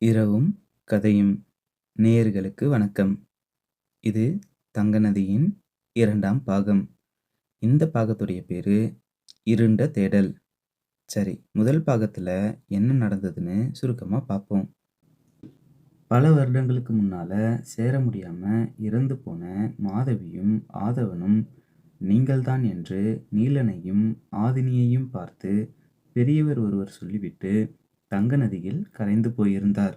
இரவும் கதையும் நேயர்களுக்கு வணக்கம். இது தங்க நதியின் 2ஆம் பாகம். இந்த பாகத்துடைய பேரு இருண்ட தேடல். சரி, முதல் பாகத்துல என்ன நடந்ததுன்னு சுருக்கமா பார்ப்போம். பல வருடங்களுக்கு முன்னால சேர முடியாம இறந்து போன மாதவியும் ஆதவனும் நீங்கள்தான் என்று நீலனையும் ஆதினியையும் பார்த்து பெரியவர் ஒருவர் சொல்லிவிட்டு தங்க நதியில் கரைந்து போயிருந்தார்.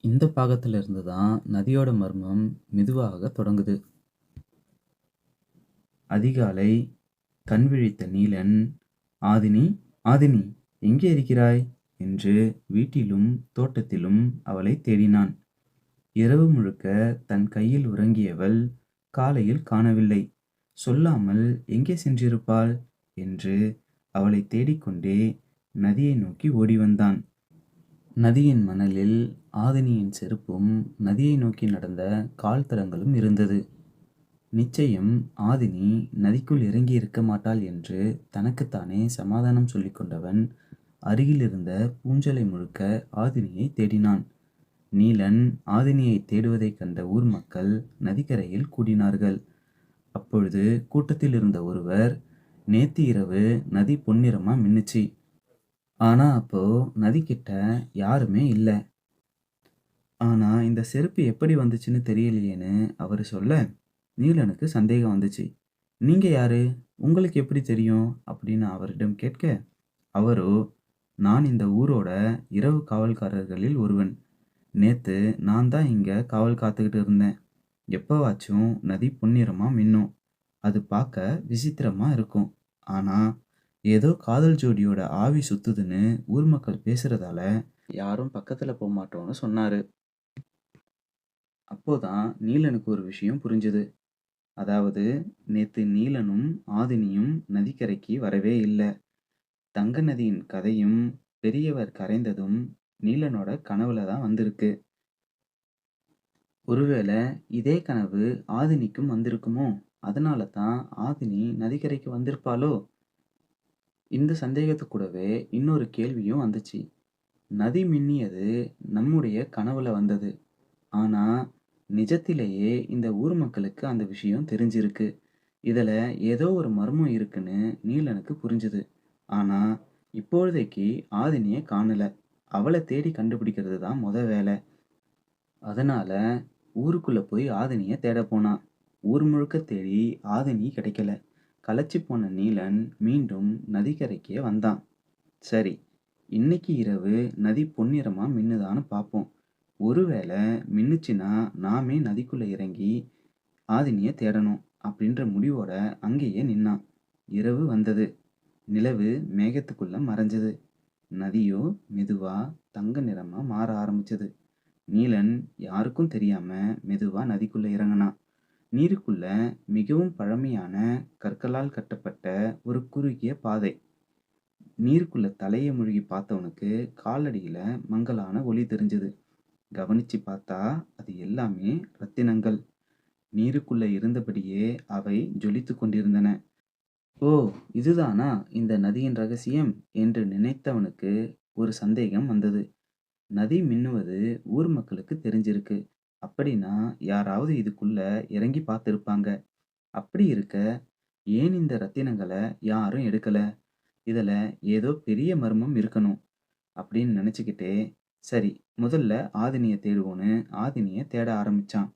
இந்த பாகத்துல இருந்து தான் நதியோட மர்மம் மெதுவாக தொடங்குது. அதிகாலை கண் விழித்த நீலன், ஆதினி, ஆதினி, எங்கே இருக்கிறாய் என்று வீட்டிலும் தோட்டத்திலும் அவளை தேடினான். இரவு முழுக்க தன் கையில் உறங்கியவள் காலையில் காணவில்லை. சொல்லாமல் எங்கே சென்றிருப்பாள் என்று அவளை தேடிக்கொண்டே நதியை நோக்கி ஓடி வந்தான். நதியின் மணலில் ஆதினியின் செருப்பும் நதியை நோக்கி நடந்த கால் தடங்களும் இருந்தது. நிச்சயம் ஆதினி நதிக்குள் இறங்கி இருக்க மாட்டாள் என்று தனக்குத்தானே சமாதானம் சொல்லிக் கொண்டவன் அருகில் இருந்த பூஞ்சலை முழுக்க ஆதினியை தேடினான். நீலன் ஆதினியை தேடுவதைக் கண்ட ஊர் மக்கள் நதிக்கரையில் கூடினார்கள். அப்பொழுது கூட்டத்தில் இருந்த ஒருவர், நேத்து இரவு நதி பொன்னிறமா மின்னுச்சு. ஆனா அப்போ நதிக்கிட்ட யாருமே இல்ல. ஆனா இந்த செருப்பு எப்படி வந்துச்சுன்னு தெரியலையேன்னு அவரு சொல்ல, நீலனுக்கு சந்தேகம் வந்துச்சு. நீங்க யாரு? உங்களுக்கு எப்படி தெரியும்? அப்படின்னு அவரிடம் கேட்க, அவரோ, நான் இந்த ஊரோட இரவு காவல்காரர்களில் ஒருவன். நேத்து நான் தான் இங்க காவல் காத்துக்கிட்டு இருந்தேன். எப்பவாச்சும் நதி பொன்னிறமா மின்னும். அது பார்க்க விசித்திரமா இருக்கும். ஆனா ஏதோ காதல் ஜோடியோட ஆவி சுத்துதுன்னு ஊர் மக்கள் பேசுறதால யாரும் பக்கத்துல போக மாட்டோம்னு சொன்னாரு. அப்போதான் நீலனுக்கு ஒரு விஷயம் புரிஞ்சுது. அதாவது நேத்து நீலனும் ஆதினியும் நதிக்கரைக்கு வரவே இல்ல. தங்க நதியின் கதையும் பெரியவர் கரைந்ததும் நீலனோட கனவுல தான் வந்திருக்கு. ஒருவேளை இதே கனவு ஆதினிக்கும் வந்திருக்குமோ? அதனால தான் ஆதினி நதிக்கரைக்கு வந்திருப்பாளோ? இந்த சந்தேகத்து கூடவே இன்னொரு கேள்வியும் வந்துச்சு. நதி மின்னியது நம்முடைய கனவுல வந்தது. ஆனா நிஜத்திலேயே இந்த ஊர் மக்களுக்கு அந்த விஷயம் தெரிஞ்சிருக்கு. இதுல ஏதோ ஒரு மர்மம் இருக்குன்னு நீலனுக்கு புரிஞ்சுது. ஆனா இப்பொழுதைக்கு ஆதினிய காணல. அவளை தேடி கண்டுபிடிக்கிறது தான் வேலை. அதனால ஊருக்குள்ள போய் ஆதினிய தேட போனான். ஊர் முழுக்க தேடி ஆதினி கிடைக்கல. களைச்சு போன நீலன் மீண்டும் நதிக்கரைக்கே வந்தான். சரி, இன்னைக்கு இரவு நதி பொன்னிறமா மின்னுதான்னு பார்ப்போம். ஒருவேளை மின்னுச்சுன்னா நாமே நதிக்குள்ள இறங்கி ஆதினிய தேடணும் அப்படின்ற முடிவோட அங்கேயே நின்னான். இரவு வந்தது. நிலவு மேகத்துக்குள்ள மறைஞ்சது. நதியோ மெதுவா தங்க நிறமா மாற ஆரம்பிச்சது. நீலன் யாருக்கும் தெரியாம மெதுவா நதிக்குள்ள இறங்கினான். நீருக்குள்ள மிகவும் பழமையான கற்களால் கட்டப்பட்ட ஒரு குறுகிய பாதை. நீருக்குள்ள தலையை மூழ்கி பார்த்தவனுக்கு காலடியில மங்கலான ஒளி தெரிஞ்சது. கவனிச்சு பார்த்தா அது எல்லாமே ரத்தினங்கள். நீருக்குள்ள இருந்தபடியே அவை ஜொலித்து கொண்டிருந்தன. ஓ, இதுதானா இந்த நதியின் ரகசியம் என்று நினைத்தவனுக்கு ஒரு சந்தேகம் வந்தது. நதி மின்னுவது ஊர் மக்களுக்கு தெரிஞ்சிருக்கு. அப்படின்னா யாராவது இதுக்குள்ள இறங்கி பார்த்திருப்பாங்க. அப்படி இருக்க ஏன் இந்த ரத்தினங்களை யாரும் எடுக்கல? இதுல ஏதோ பெரிய மர்மம் இருக்கணும் அப்படின்னு நினைச்சுக்கிட்டே, சரி, முதல்ல ஆதினிய தேடுவோன்னு ஆதினிய தேட ஆரம்பிச்சான்.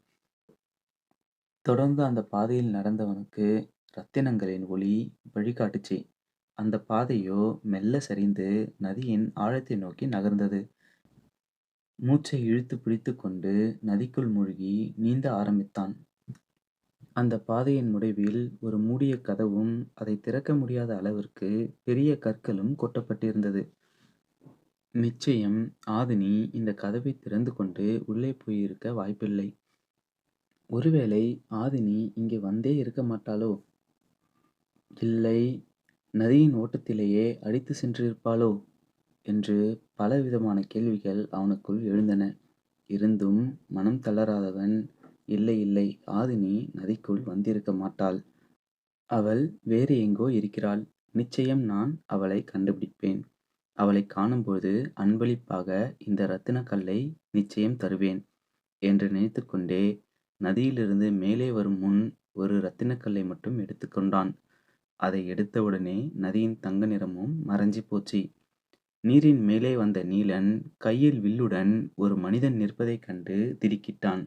தொடர்ந்து அந்த பாதையில் நடந்தவனுக்கு ரத்தினங்களின் ஒளி வழிகாட்டுச்சு. அந்த பாதையோ மெல்ல சரிந்து நதியின் ஆழத்தை நோக்கி நகர்ந்தது. மூச்சை இழுத்து பிடித்துக்கொண்டு நதிக்குள் மூழ்கி நீந்த ஆரம்பித்தான். அந்த பாதையின் முடிவில் ஒரு மூடிய கதவும் அதை திறக்க முடியாத அளவிற்கு பெரிய கற்களும் கொட்டப்பட்டிருந்தது. நிச்சயம் ஆதினி இந்த கதவை திறந்து கொண்டு உள்ளே போயிருக்க வாய்ப்பில்லை. ஒருவேளை ஆதினி இங்கே வந்தே இருக்க மாட்டாளோ? இல்லை, நதியின் ஓட்டத்திலேயே அடித்து சென்றிருப்பாளோ என்று பலவிதமான கேள்விகள் அவனுக்குள் எழுந்தன. இருந்தும் மனம் தளராதவன், இல்லை இல்லை, ஆதினி நதிக்குள் வந்திருக்க மாட்டாள். அவள் வேறு எங்கோ இருக்கிறாள். நிச்சயம் நான் அவளை கண்டுபிடிப்பேன். அவளைக் காணும்போது அன்பளிப்பாக இந்த ரத்தினக் கல்லை நிச்சயம் தருவேன் என்று நினைத்துக்கொண்டே நதியிலிருந்து மேலே வரும் முன் ஒரு ரத்தினக் கல்லை மட்டும் எடுத்துக்கொண்டான். அதை எடுத்தவுடனே நதியின் தங்க நிறமும் மறைஞ்சு போச்சு. நீரின் மேலே வந்த நீலன் கையில் வில்லுடன் ஒரு மனிதன் நிற்பதைக் கண்டு திடுக்கிட்டான்.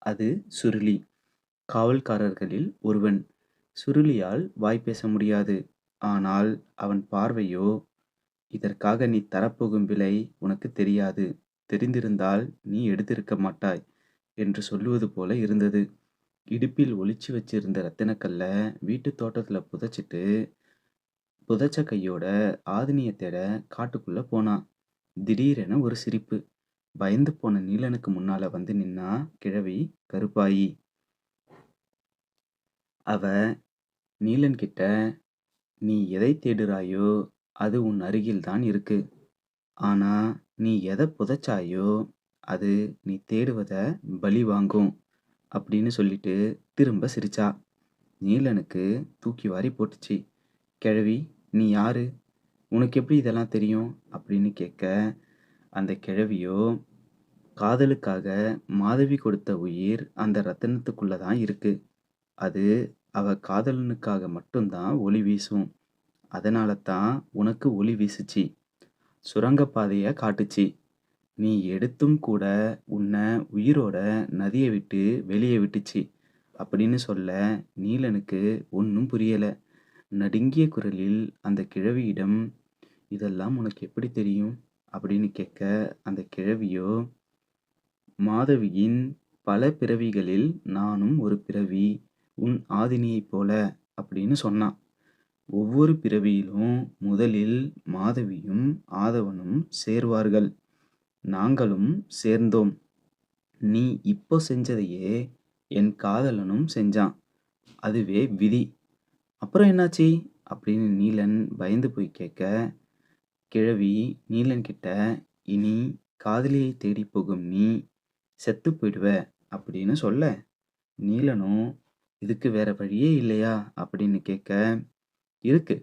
அது சுருளி. காவல்காரர்களில் ஒருவன். சுருளியால் வாய் பேச முடியாது. ஆனால் அவன் பார்வையோ, இதற்காக நீ தரப்போகும் விலை உனக்குத் தெரியாது. தெரிந்திருந்தால் நீ எடுத்திருக்க மாட்டாய் என்று சொல்லுவது போல இருந்தது. இடுப்பில் ஒளிச்சு வச்சிருந்த ரத்தினக்கல்ல வீட்டுத் தோட்டத்துல புதைச்சிட்டு புதைச்ச கையோட ஆதினிய தேட காட்டுக்குள்ள போனான். திடீரென ஒரு சிரிப்பு. பயந்து போன நீலனுக்கு முன்னால வந்து நின்னா கிழவி கருப்பாயி. அவ நீலன் கிட்ட, நீ எதைத் தேடுறாயோ அது உன் அருகில்தான் இருக்கு. ஆனா நீ எதைப் புதைச்சாயோ அது நீ தேடுவத பலி வாங்கும் அப்படின்னு சொல்லிட்டு திரும்ப சிரிச்சா. நீலனுக்கு தூக்கி வாரி போட்டுச்சு. கிழவி, நீ யாரு? உனக்கு எப்படி இதெல்லாம் தெரியும் அப்படின்னு கேட்க, அந்த கிழவியோ, காதலுக்காக மாதவி கொடுத்த உயிர் அந்த ரத்தினத்துக்குள்ள தான் இருக்கு. அது அவ காதலனுக்காக மட்டும்தான் ஒளி வீசும். அதனால தான் உனக்கு ஒளி வீசுச்சு. சுரங்கப்பாதைய காட்டுச்சு. நீ எடுத்தும் கூட உன்னை உயிரோட நதியை விட்டு வெளியே விட்டுச்சு அப்படின்னு சொல்ல நீலனுக்கு ஒன்றும் புரியல. நடுங்கிய குரலில் அந்த கிழவியிடம், இதெல்லாம் உனக்கு எப்படி தெரியும் அப்படின்னு கேட்க, அந்த கிழவியோ, மாதவியின் பல பிறவிகளில் நானும் ஒரு பிறவி உன் ஆதினியைப் போல அப்படின்னு சொன்னான். ஒவ்வொரு பிறவியிலும் முதலில் மாதவியும் ஆதவனும் சேர்வார்கள். நாங்களும் சேர்ந்தோம். நீ இப்போ செஞ்சதையே என் காதலனும் செஞ்சான். அதுவே விதி. அப்புறம் என்னாச்சு அப்படின்னு நீலன் பயந்து போய் கேட்க, கிழவி நீலன் கிட்ட, இனி காதலியை தேடி போகும் நீ செத்து போயிடுவ அப்படின்னு சொல்ல, நீலனும் இதுக்கு வேற வழியே இல்லையா அப்படின்னு கேட்க, இருக்கு.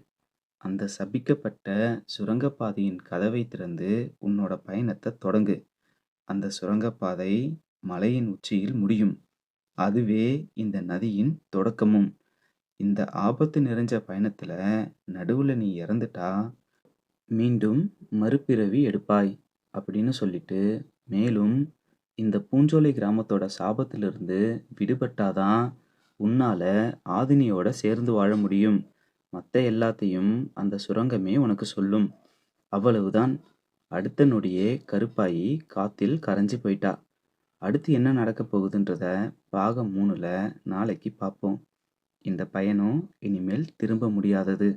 அந்த சபிக்கப்பட்ட சுரங்கப்பாதையின் கதவை திறந்து உன்னோட பயணத்தை தொடங்கு. அந்த சுரங்கப்பாதை மலையின் உச்சியில் முடியும். அதுவே இந்த நதியின் தொடக்கமும். இந்த ஆபத்து நிறைஞ்ச பயணத்துல நடுவுல நீ இறந்துட்டா மீண்டும் மறுபிறவி எடுப்பாய் அப்படின்னு சொல்லிட்டு, மேலும் இந்த பூஞ்சோலை கிராமத்தோட சாபத்திலிருந்து விடுபட்டாதான் உன்னால ஆதினியோட சேர்ந்து வாழ முடியும். மத்த எல்லாத்தையும் அந்த சுரங்கமே உனக்கு சொல்லும். அவ்வளவுதான். அடுத்த நொடியே கருப்பாயி காத்தில் கரைஞ்சு போயிட்டா. அடுத்து என்ன நடக்கப் போகுதுன்றத பாகம் 3ல நாளைக்கு பார்ப்போம். இந்த பயணம் இனிமேல் திரும்ப முடியாதது.